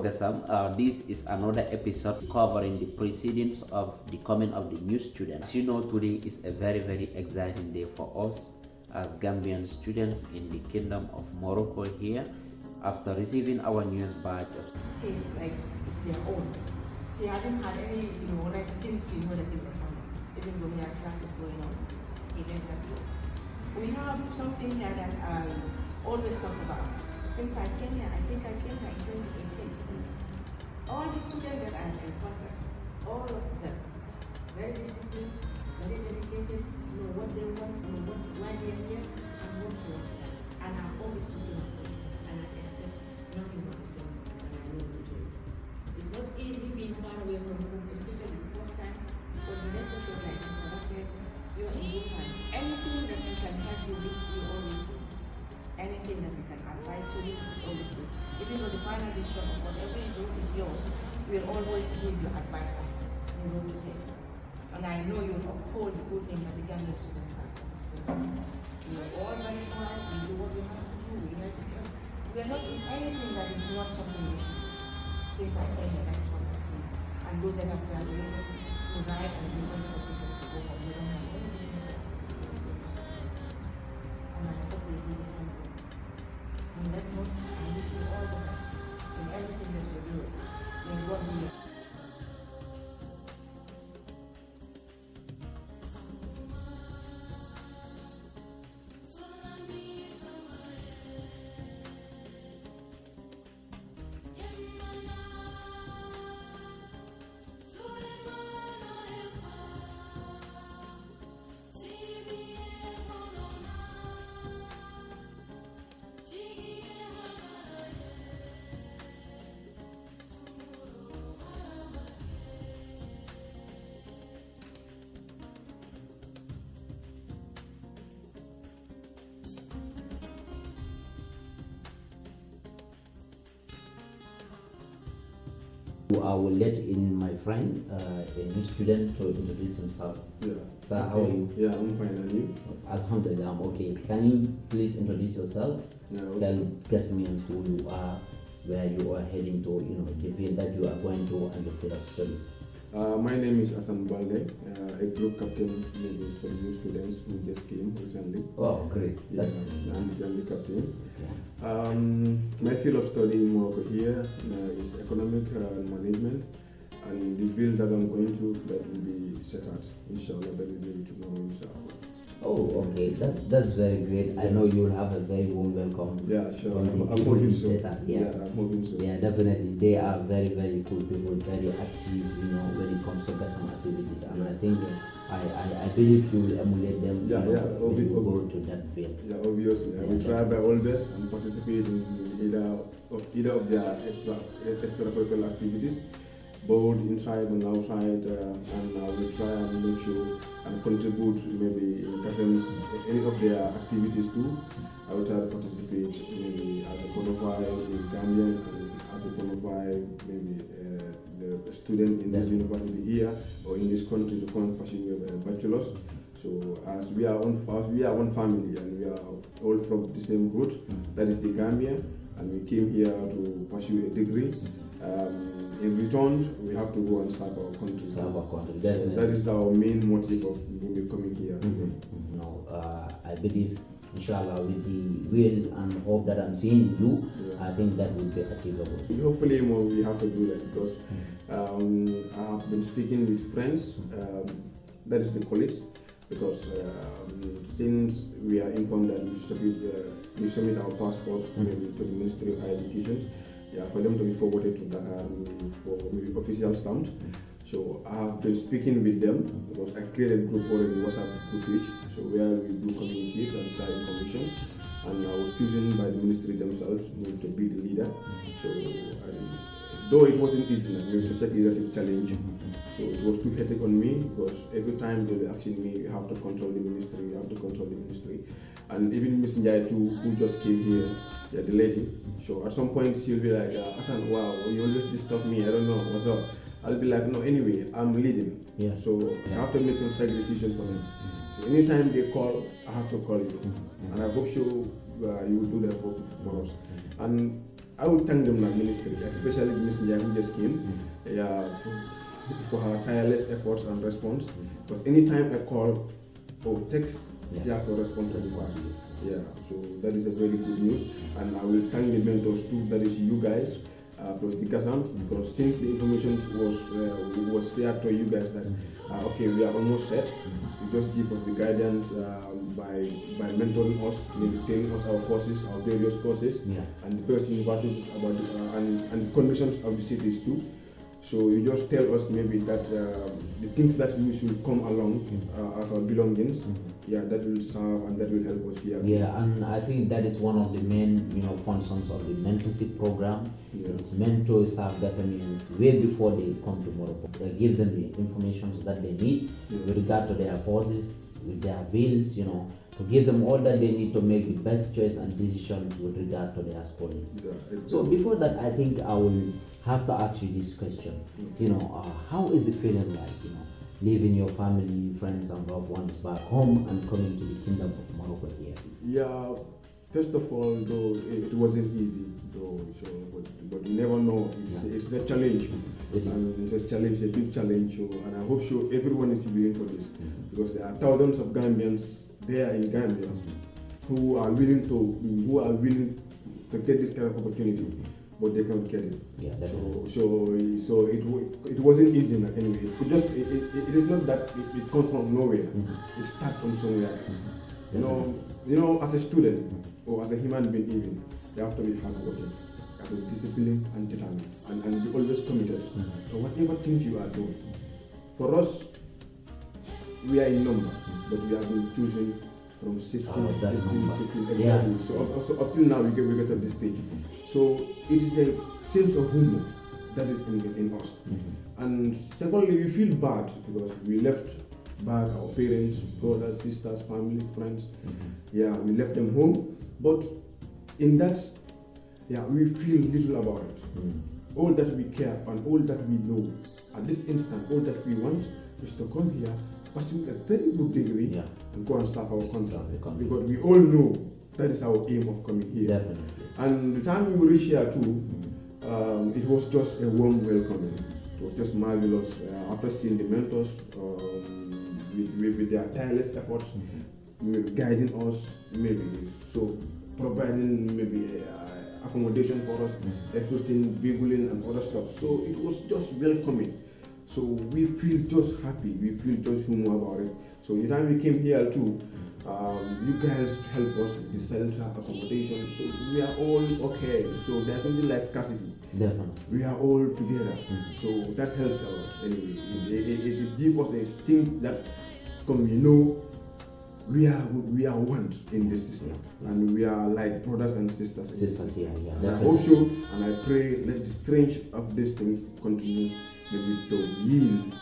Gasam. This is another episode covering the proceedings of the coming of the new students. As you know, today is a very exciting day for us as Gambian students in the Kingdom of Morocco here after receiving our newest batch of case like it's their own. He hasn't had any, rest since that he's a family. Even though he has classes going on, he didn't have to. We have something here that I always talk about. Since I came here, I think I came here in 2018. All the students that I've encountered, all of them, very disciplined, very dedicated, know what they want, know why they are here, and what to accept. And I'm always looking at them, and I expect nothing but the same, and I know to do it. It's not easy being far away from home, especially the first time, but the rest of your life, Mr. Basket, you're in good hands. Anything that you can help you with, we always do. Anything that we can advise you is always good. Even though the final decision of whatever you do is yours, we'll always give you advice as you know to take. And I know you will uphold the good thing that the Gambian students have for this thing. We are all very smart, we do what we have to do, we help each other. We are not doing anything that is not something we should do. Since I came here, that's what I see. And those that have graduated, who write and give us certificates to go home, we don't have any businesses. And I hope we do the same thing. On that note, I wish you all the best in everything that you do. May God be your I will let in my friend, a new student, to introduce himself. Yeah. Sir, how are you? Yeah, I'm fine. And you? Alhamdulillah, I'm okay. Can you please introduce yourself? Yeah, Tell Gasamians who you are, where you are heading to, the field that you are going to, and the field of studies. My name is Hassan Balde, a group captain maybe for the new students who just came recently. Oh, great. Yeah, I'm the captain. Okay. My field of study in Morocco here is economic management, and the field that I'm going to that will be set out. Inshallah, that will be tomorrow. Inshallah. Oh, okay. That's very great. I know you'll have a very warm welcome. Yeah, sure. I'm hoping so. Yeah. I'm hoping so. Yeah, definitely. They are very cool people, very active, when it comes to Gasam activities. And I think I believe you will emulate them. When you go to that field. Yeah, obviously. I will try my all best and participate in either of their extracurricular activities, both inside and outside, and I will try and make sure and contribute maybe in Gasam's any of their activities too. I will try to participate maybe as a bona fide in Gambian and as a bona fide maybe the student in this university here or in this country to come pursue a bachelor's. So as we are one family and we are all from the same root, that is the Gambia, and we came here to pursue a degree. In return, we have to go and serve our country. Definitely. That is our main motive of coming here. No, I believe, inshallah, with the will and hope that I'm seeing you, I think that will be achievable. Hopefully, we have to do that because I have been speaking with friends, that is the colleagues, because since we are informed that we submit our passport to the Ministry of Higher Education, for them to be forwarded to Dakar for maybe official stamped. So I have been speaking with them because I created a group already, WhatsApp group page, so where we do communicate and share information. And I was chosen by the ministry themselves to be the leader. So though it wasn't easy, to take leadership challenge. So it was too hectic on me because every time they were asking me, you have to control the ministry, you have to control the ministry. And even Miss Njai too, who just came here, the lady. So at some point she'll be like, Hassan, wow, you always disturb me, I don't know, what's up? I'll be like, no, anyway, I'm leading. So I have to make some sacrifices for them. So anytime they call, I have to call you. And I hope you will do that for us. And I would thank them like ministry, especially Miss Njai who just came, for her tireless efforts and response. Because anytime I call or text, she has to respond to the party. Yeah, so that is a very good news, and I will thank the mentors too. That is you guys, plus the Gasam, because since the information was shared to you guys that okay, we are almost set, you just give us the guidance by mentoring us, maybe telling us our courses, our various courses, and the first universities about and conditions of the cities too. So you just tell us maybe that the things that we should come along as our belongings, that will serve and that will help us here. Yeah, and I think that is one of the main, functions of the mentorship program. Is mentors have Gasamians way before they come to Morocco. They give them the information that they need with regard to their courses, with their bills, to give them all that they need to make the best choice and decisions with regard to their schooling. So before that, I think I will have to ask you this question. How is the feeling like, leaving your family, friends and loved ones back home and coming to the Kingdom of Morocco here? Yeah, first of all, though, it wasn't easy, though, but you never know. It's a challenge. It's a challenge, a big challenge, and I hope everyone is willing for this, because there are thousands of Gambians there in Gambia who are willing to get this kind of opportunity, but they can't get it. Yeah, definitely. So it wasn't easy anyway. It is not that it comes from nowhere. It starts from somewhere else. As a student or as a human being, even you have to be hardworking, you have to be disciplined and determined, and be always committed. So whatever things you are doing, for us, we are in number, but we have been choosing from 16. Exactly. Yeah. So up till now we get to this stage. So it is a sense of humor that is in us. And secondly, we feel bad because we left back our parents, brothers, sisters, families, friends. Yeah, we left them home. But in that, we feel little about it. All that we care and all that we know at this instant, all that we want is to come here, pursue a very good degree, and go and serve our country. Because we all know that is our aim of coming here. Definitely. And the time we reached here too, it was just a warm welcoming. It was just marvelous. After seeing the mentors with their tireless efforts, maybe guiding us, providing accommodation for us, everything, bugling and other stuff. So it was just welcoming. So we feel just happy, we feel just humor about it. So the time we came here too, you guys help us with the shelter, accommodation, so we are all okay. So there's something like scarcity. Definitely. We are all together. So that helps a lot anyway. It gives us a sting that we are one in this system, and we are like brothers and sisters. And I hope so, and I pray that the strength of these things continues maybe to yield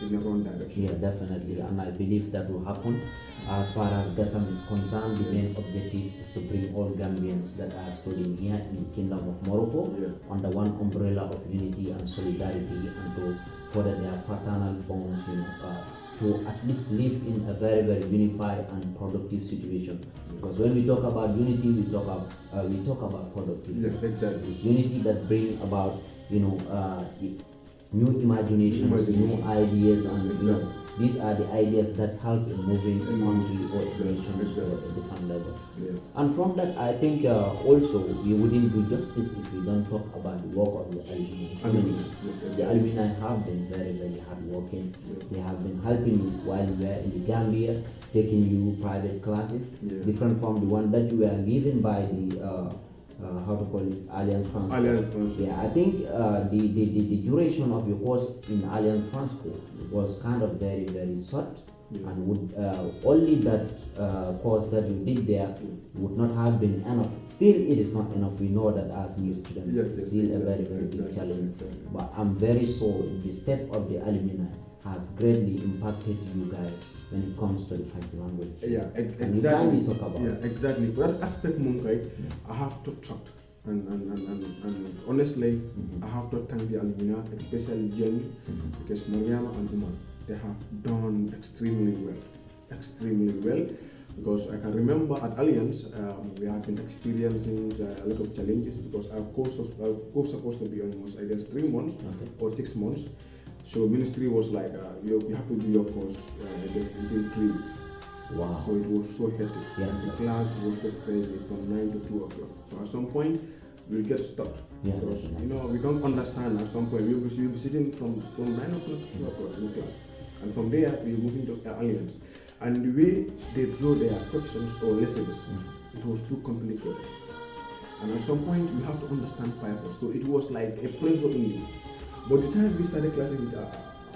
in the wrong direction. Yeah, definitely, and I believe that will happen. As far as Gasam is concerned, the main objective is to bring all Gambians that are studying here in the Kingdom of Morocco under one umbrella of unity and solidarity, and to further their fraternal bonds, to at least live in a very, very unified and productive situation. Because when we talk about unity, we talk about productivity. Yes, exactly. It's unity that brings about, new imaginations, new ideas, and these are the ideas that help in moving a country or a nation to a different level. And from that, I think also we wouldn't do justice if we don't talk about the work of the alumni community. The alumni have been very, very hardworking. They have been helping you while you were in the Gambia, taking you private classes, different from the one that you were given by the Alliance France. Yeah, I think the duration of your course in Alliance France was kind of very, very short, and would only that course that you did there would not have been enough. Still, it is not enough. We know that as new students, it's still a very, very big challenge. But I'm very sure the step of the alumni has greatly impacted you guys when it comes to the fight language. Yeah, and exactly. You talk about exactly. For that aspect, Munkai, I have to talk. And honestly, I have to thank the alumni, especially Jenny, because Mariama and Umar, they have done extremely well. Because I can remember at Alliance, we have been experiencing a lot of challenges because our course was supposed to be almost, I guess, 3 months or 6 months. So ministry was like, you have to do your course, I guess, within 3 weeks. Wow. So it was so hectic. Yeah. And the class was just crazy from 9 to 2 o'clock. So at some point, we'll get stopped. Yeah, because, definitely. we don't understand at some point. We'll be sitting from 9 o'clock to 2 o'clock in class. And from there, we'll move into Alliance. And the way they draw their questions or lessons, it was too complicated. And at some point, you have to understand purpose. So it was like a pressure in you. But the time we started classes with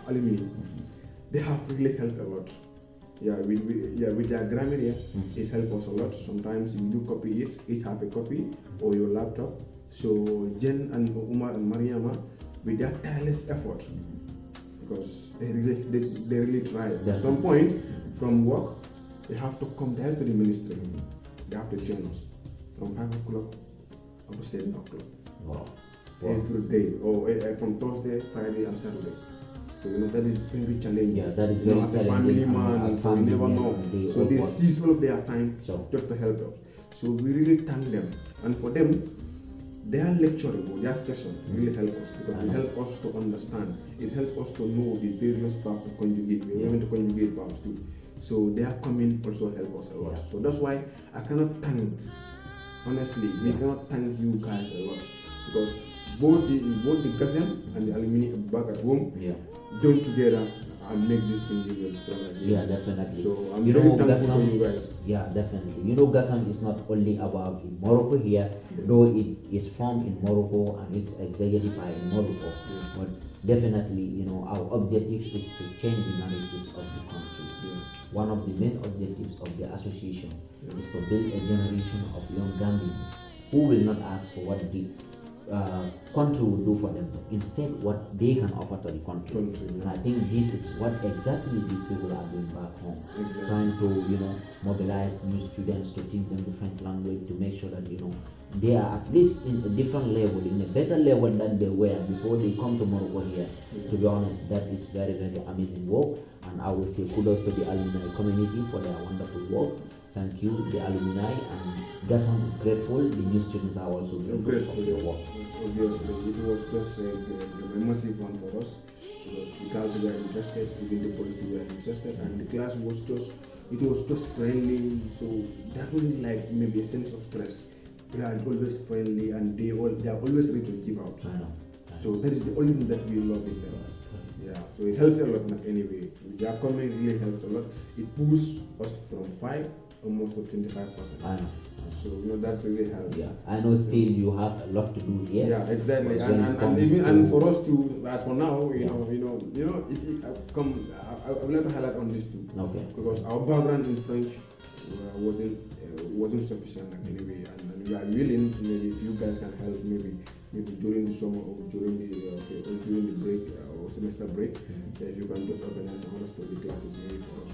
alumni, they have really helped a lot. Yeah, with their grammar here, it helps us a lot. Sometimes you do copy it, each have a copy or your laptop. So Jen and Umar and Mariama, with their tireless effort, because they really try. At some point, from work, they have to come down to the ministry. They have to join us from 5 o'clock up to 7 o'clock. Wow. Every day, or from Thursday, Friday, and Saturday. So that is very challenging. Yeah, that is very as a challenging. family man, so you never know. So they seize all of their time just to help us. So we really thank them, and for them, their lecturing or their session really help us because it help us to understand. It help us to know the various verbs to conjugate. We are going to conjugate verbs too. So their comment also help us a lot. Yeah. So that's why I cannot thank. Honestly, we cannot thank you guys a lot because both the Gasam and the alumni back at home join together and make this thing even stronger. Yeah, definitely. So I'm very thankful to you guys. Yeah, definitely. Gasam is not only about in Morocco here, though it is formed in Morocco and it's executive in Morocco. But definitely, our objective is to change the narratives of the country. One of the main objectives of the association is to build a generation of young Gambians who will not ask for what the country will do for them, but instead what they can offer to the country. And I think this is what exactly these people are doing back home, trying to mobilize new students to teach them the French language, to make sure that they are at least in a different level, in a better level than they were before they come to Morocco here. To be honest, that is very, very amazing work, and I will say kudos to the alumni community for their wonderful work. Thank you, the alumni, and Gasam is grateful. The new students are also grateful for your work. Obviously, it was just a massive one for us because the girls were interested, even the boys were interested, and the class was just friendly. So definitely like maybe a sense of stress. They are always friendly and they are always ready to give out. I know. So that is the only thing that we love in them. Yeah, so it helps a lot anyway. Their comment really helps a lot. It pushes us from 5 almost to 25%. I know. So that's really helps. Yeah, I know. Still, you have a lot to do here. Yeah, exactly. And And for us to, as for now, if I would like to highlight on this too. Okay. Because our background in French wasn't sufficient anyway, and we are willing. Maybe if you guys can help, maybe during the summer or during the break or semester break, if you can just organize some other study classes maybe for us.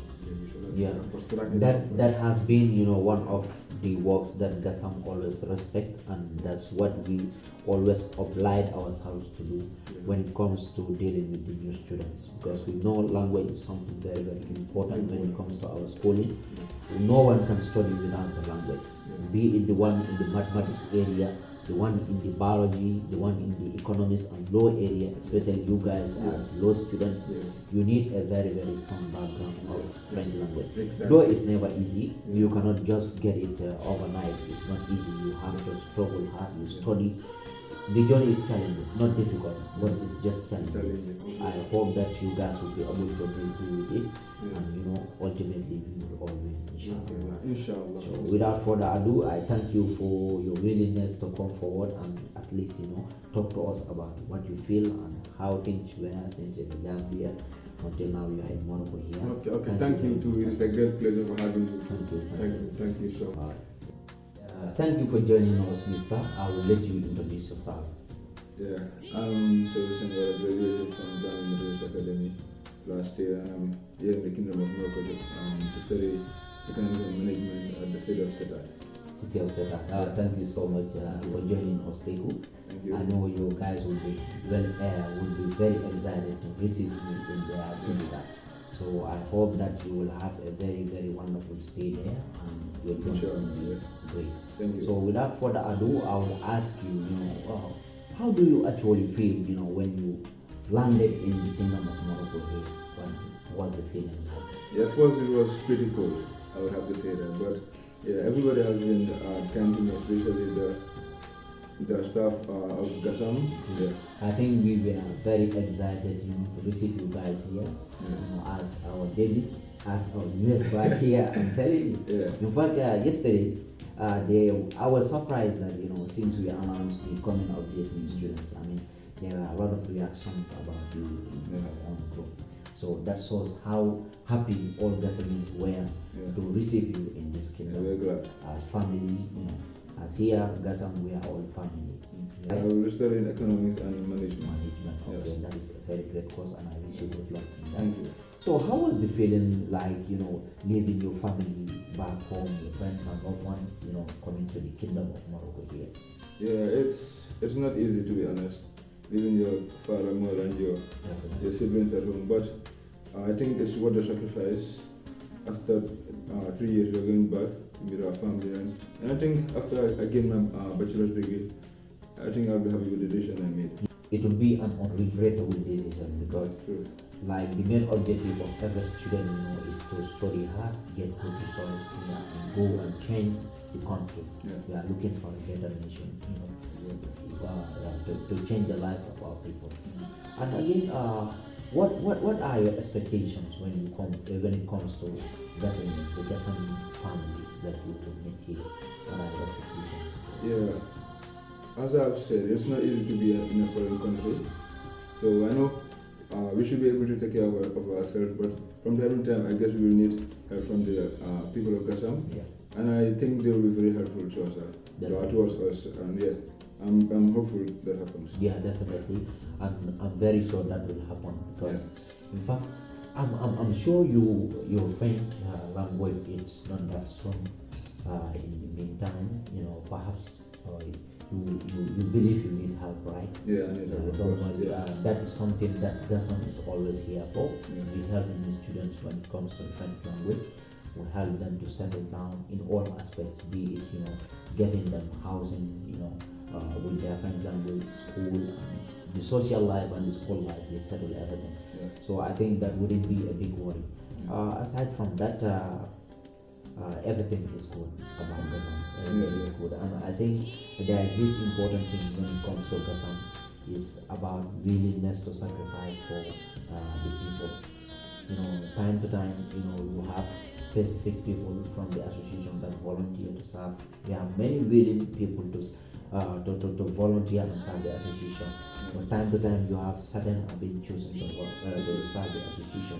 That has been one of the works that Gasam always respect, and that's what we always applied ourselves to do when it comes to dealing with the new students, because we know language is something very, very important when it comes to our schooling. No one can study without the language, be it the one in the mathematics area, the one in the biology, the one in the economics and law area, especially you guys as law students. You need a very, very strong background of French language. Though it's never easy, you cannot just get it overnight. It's not easy. You have to struggle hard, you study. The journey is challenging, not difficult, but it's just challenging. I hope that you guys will be able to do with it, and ultimately we will all win, inshallah. So without further ado, I thank you for your willingness to come forward and at least talk to us about what you feel and how things were since in the Gambia until now you are in Morocco here. Okay. Thank you too. It's a great pleasure for having you. Thank you so much. Thank you for joining us, Mister. I will let you introduce yourself. Yeah, I'm Sebastian. I graduated from Ghana University Academy last year, and I'm here in the Kingdom of Morocco to study economic and management at the city of Seta. Thank you so much for joining us, Sekou. Thank you. I know you guys will be very excited to receive me in their city. So I hope that you will have a very, very wonderful stay there, and you're going Sure. to be great. Thank you. So without further ado, I will ask you, how do you actually feel, when you landed in the Kingdom of Morocco here? What was the feeling like? Yeah, at first it was pretty cool, I would have to say that. But yeah, everybody has been kind to me, especially the staff of Gasam. Yeah. I think we were very excited, to receive you guys here, as our babies, as our newest bride here. I'm telling you. Yeah. In fact, yesterday, I was surprised that since we announced the coming of these new students, I mean, there are a lot of reactions about you on the group. So that shows how happy all Gasamis were to receive you in this kingdom. Very glad. As family, as here, Gasam, we are all family. I will study in economics and management. Okay, Yes. that is a very great course, and I wish you good luck in that. Thank you. So, how was the feeling like, leaving your family back home, your friends and loved ones, coming to the kingdom of Morocco here? Yeah, it's not easy, to be honest, leaving your father, mother, and your siblings at home. But I think it's worth the sacrifice. After 3 years, we're going back to meet our family, and I think after I gain my bachelor's degree, I think I'll be happy with the decision I made. It will be an unregrettable decision because, True. like, the main objective of every student, is to study hard, get good results, and go and change the country. Yeah. We are looking for a better nation, to change the lives of our people. And again, what are your expectations when it comes to the Gasam families that you will meet here? What are your expectations? Yeah, as I've said, it's not easy to be in a foreign country. So I know we should be able to take care of ourselves, but from time to time, I guess we will need help from the people of Gasam. Yeah. And I think they will be very helpful to us, towards us. And yeah, I'm hopeful that happens. Yeah, definitely. I'm very sure that will happen because, in fact, I'm sure your French language is not that strong. In the meantime, perhaps you believe you need help, right? Yeah, I need help. Don't worry, that is something that Gasam is always here for. We help the students when it comes to French language. We help them to settle down in all aspects, be it getting them housing, with their French language, school, and the social life and the school life. We settle everything. Yeah. So I think that wouldn't be a big worry. Aside from that, everything is good about Gasam. Everything is good, and I think there is this important thing when it comes to Gasam is about willingness to sacrifice for the people. Time to time, you have specific people from the association that volunteer to serve. We have many willing people to volunteer and serve the association. From time to time, you have certain have been chosen to serve the association,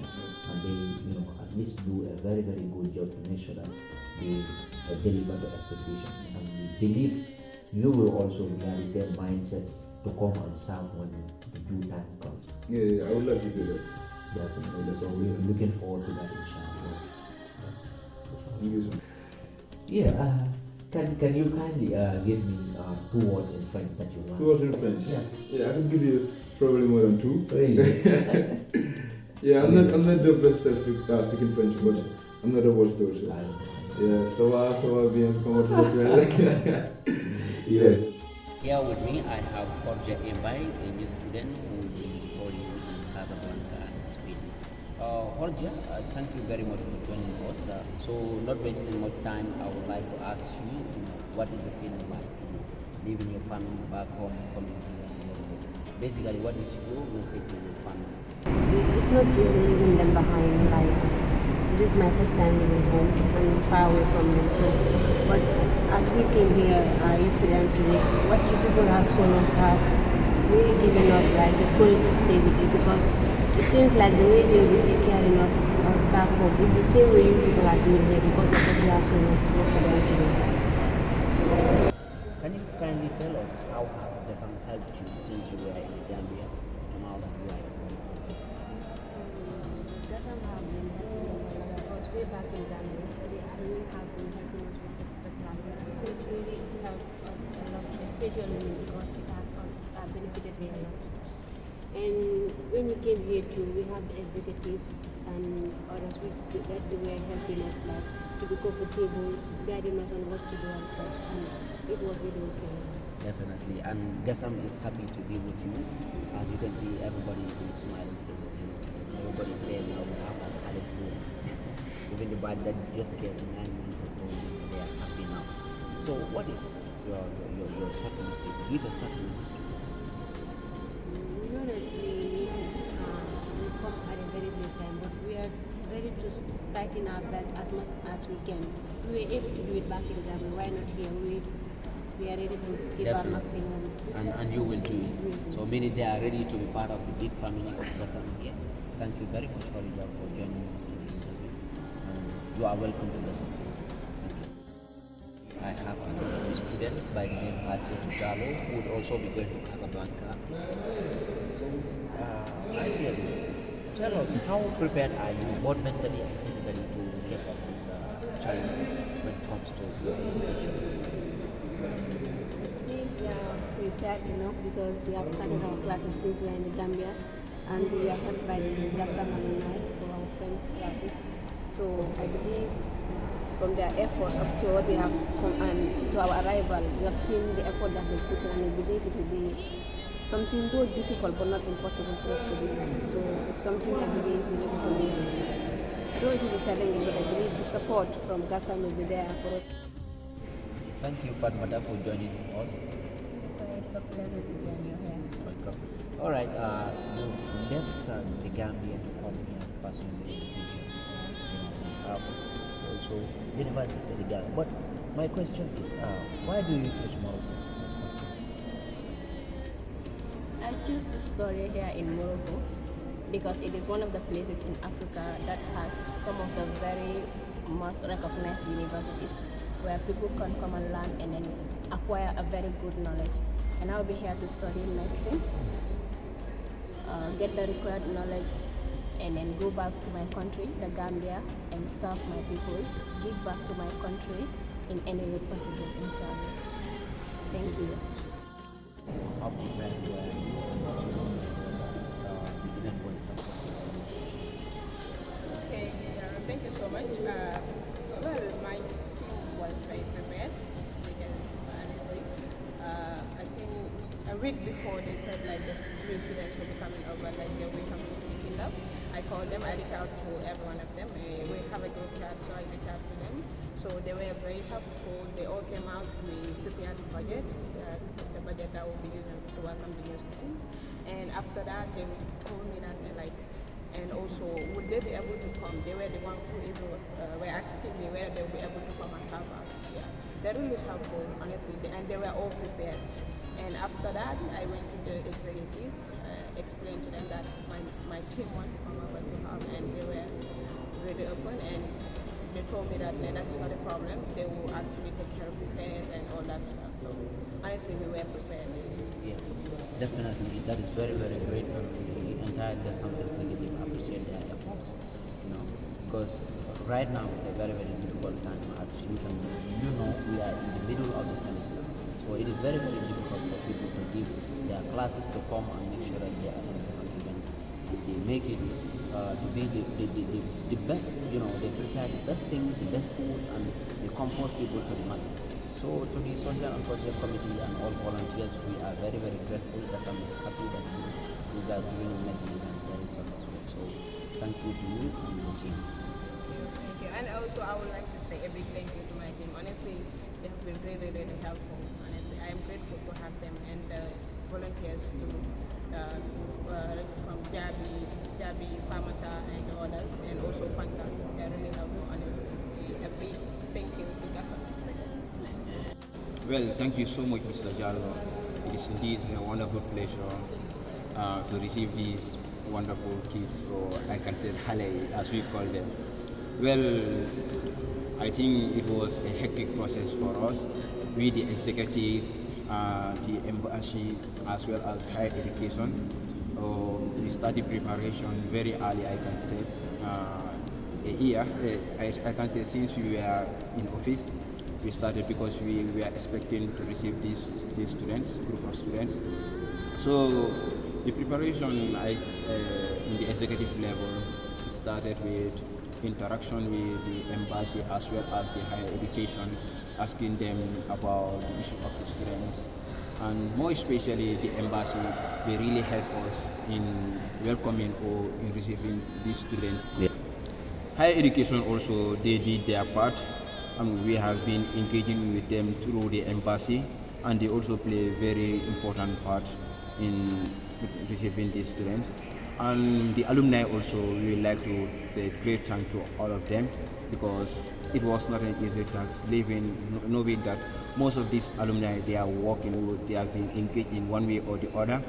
and they, at least do a very, very good job to make sure that they deliver the expectations. And we believe you will also carry the same mindset to come and serve when the due time comes. Yeah, I would like to do that. Definitely. So we're looking forward to that, inshallah. Thank you so much. Yeah. Can you kindly give me 2 words in French that you want? 2 words in French. Yeah. I can give you probably more than 2. Really? Yeah, I'm not the best at speaking French, but I'm not a word store. Yeah, ça va bien, comment tu vas? Yeah. Here with me, I have Jorge Mbay, a new student who is studying in Casablanca, Spain. Jorge, thank you very much for joining us. So, not wasting much time, I would like to ask you, what is the feeling like, leaving your family back home, coming here? Basically, what is your message to your family? It's not easy leaving them behind. Like, this is my first time leaving home and far away from them. So, but as we came here yesterday and today, what you people have shown us have really given us like the courage to stay with you, because it seems like the way they will take care of us back home is the same way you people are doing here because of what you have shown us yesterday and today. Can you kindly tell us how has Gasam helped you since you were in Gambia to now that you are in Gasam have been helping us because way back in Gambia, they really have been helping us with extra classes. It really helped us a lot, especially me, because it has benefited me a lot. And when we came here too, we have the executives and others that they were helping us like to be comfortable, guiding us on what to do and stuff. And it was really okay. Definitely. And Gasam is happy to be with you. As you can see, everybody is with smiling faces. Everybody is saying, "No, we have Alice here." Even the bad that just came 9 months ago, they are happy now. So, what is your short message? Give a short message to Gasam. We know that we come at a very good time, but we are ready to tighten our belt as much as we can. We were able to do it back in Ghana. Why not here? We are ready to give our maximum. And you will do it. So many they are ready to be part of the big family of Gasam here. Thank you very much, Olivia, for joining us in this interview. You are welcome to Gasam. Thank you. I have another student by the name of Jalo who would also be going to Casablanca. So, Asia, tell us how prepared are you, both mentally and physically, to get up this challenge when it comes to your education? We are prepared, because we have started our classes since we are in the Gambia, and we are helped by the Gasam alumni for our friends' classes. So I believe from their effort up to what we have come and to our arrival, we have seen the effort that they put in, and we believe it will be something though difficult but not impossible for us to do. So it's something I believe we will do. Though it will be challenging, but I believe the support from Gasam will be there for us. Thank you, Fatmata, for joining us. It's a pleasure to be on your hair. Welcome. All right, you've left the Gambia to come here and pursue your education. Also, University of Senegal. But my question is, why do you choose Morocco? I choose to study here in Morocco because it is one of the places in Africa that has some of the very most recognized universities where people can come and learn and then acquire a very good knowledge. And I'll be here to study medicine, get the required knowledge, and then go back to my country, the Gambia, and serve my people, give back to my country in any way possible, inshallah. Thank you. How prepared were you Okay, thank you so much. Well, my team was very prepared because honestly, I think a week before they said like the new students will be coming over, like they'll be coming to the kingdom. I called them, I reached out to every one of them. We have a group chat, so I reached out to them. So they were very helpful. They all came out. We prepared the budget that will be used to welcome the new students. And after that, they told me that and also would they be able to come? They were the ones who even were asking me whether they would be able to come and help us. Yeah, they're really helpful, honestly, and they were all prepared. And after that, I went to the executive, explained to them that my team wanted to come over to help, and they were really open, and they told me that that's not a problem. They will actually take care of the fares and all that stuff. So honestly, we were prepared. Yeah, definitely. That is very, very great. The entire Gasam executive appreciate their efforts, because right now it's a very, very difficult time. As we are in the middle of the semester, so it is very, very difficult for people to give their classes to come and make sure that they attend Gasam events. They make it to be the best. They prepare the best things, the best food, and they comfort people to the max. So to the Social and Cultural Committee and all volunteers, we are very, very grateful. Gasam is happy that you guys made the event very successful. So thank you to you and your team. Thank you. And also I would like to say a big thank you to my team. Honestly, they have been really, really helpful. Honestly, I am grateful to have them and the volunteers too, from Jabi, Famata and others, and also Fanta. They are really helpful, honestly. A big thank you to Gasam. Well, thank you so much, Mr. Jallo. It is indeed a wonderful pleasure to receive these wonderful kids, or I can say Hale as we call them. Well, I think it was a hectic process for us, we the executive, the embassy, as well as higher education. We started preparation very early, I can say, a year. I can say since we were in office, we started because we were expecting to receive these students, group of students. So the preparation in the executive level started with interaction with the embassy as well as the higher education, asking them about the issue of the students. And more especially the embassy, they really help us in welcoming or in receiving these students. Yeah. Higher education also, they did their part. We have been engaging with them through the embassy, and they also play a very important part in receiving these students. And the alumni also, we would like to say great thanks to all of them, because it was not an easy task knowing that most of these alumni, they are working, they have been engaged in one way or the other.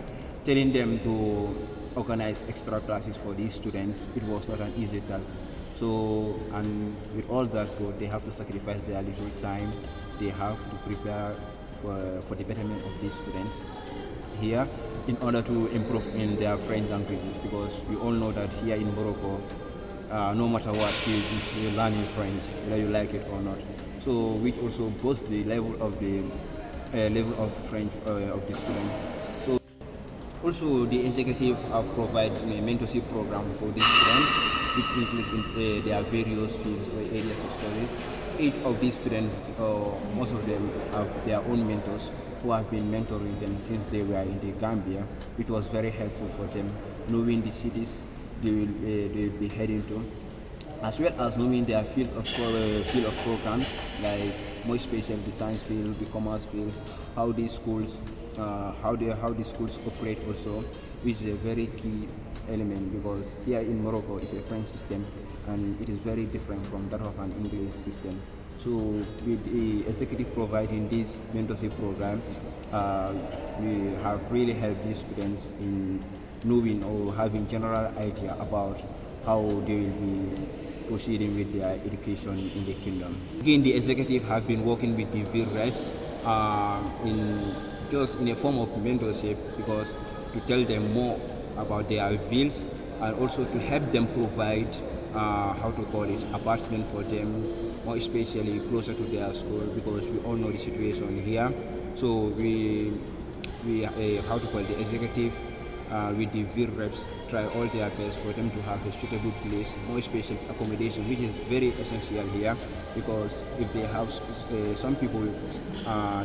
Telling them to organize extra classes for these students, it was not an easy task. So, and with all that, they have to sacrifice their little time. They have to prepare for the betterment of these students here in order to improve in their French languages, because we all know that here in Morocco, no matter what, you learn in French, whether you like it or not. So, which also boosts the level of French of the students. So, also the executive have provided a mentorship program for these students. It includes their various fields or areas of study. Each of these students, most of them have their own mentors who have been mentoring them since they were in the Gambia, which was very helpful for them, knowing the cities they will be heading to, as well as knowing their field of programs, like more especially the science field, the commerce fields, how these schools operate also, which is a very key element, because here in Morocco it's a French system and it is very different from that of an English system. So with the executive providing this mentorship program, we have really helped these students in knowing or having general idea about how they will be proceeding with their education in the kingdom. Again, the executive have been working with the ville reps in a form of mentorship, because to tell them more about their villes and also to help them provide apartment for them, more especially closer to their school, because we all know the situation here. So the executive with the ville reps try all their best for them to have a suitable place, more especially accommodation, which is very essential here, because if they have some people,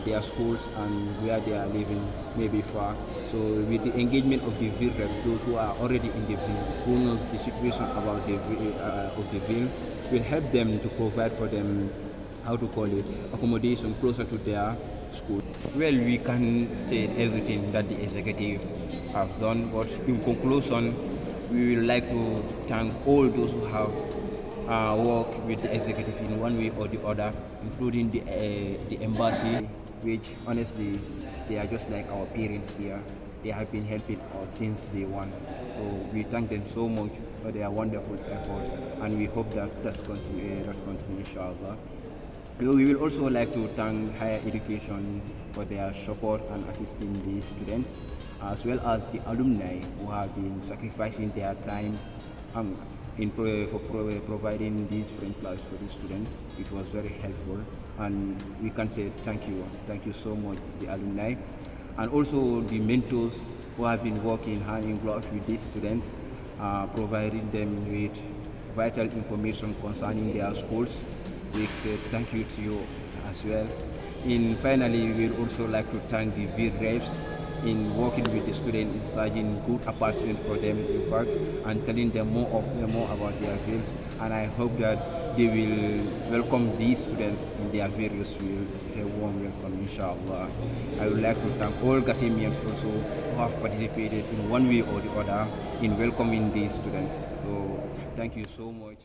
their schools and where they are living may be far. So with the engagement of the ville reps, those who are already in the ville, who knows the situation about the ville, will help them to provide for them accommodation closer to their school. Well, we can state everything that the executive have done, but in conclusion, we would like to thank all those who have worked with the executive in one way or the other, including the embassy, which honestly they are just like our parents here. They have been helping us since day one. So we thank them so much for their wonderful efforts, and we hope that that's continue, inshallah. We will also like to thank higher education for their support and assisting the students, as well as the alumni who have been sacrificing their time for providing these French classes for the students. It was very helpful, and we can say thank you so much, the alumni, and also the mentors who have been working hand in glove with these students, providing them with vital information concerning their schools. We say thank you to you as well. And finally, we would also like to thank the ville reps in working with the students in searching good apartment for them, in fact, and telling them more about their villes. And I hope that they will welcome these students in their various fields. A warm welcome, inshallah. I would like to thank all Gasamians also who have participated in one way or the other in welcoming these students. So thank you so much.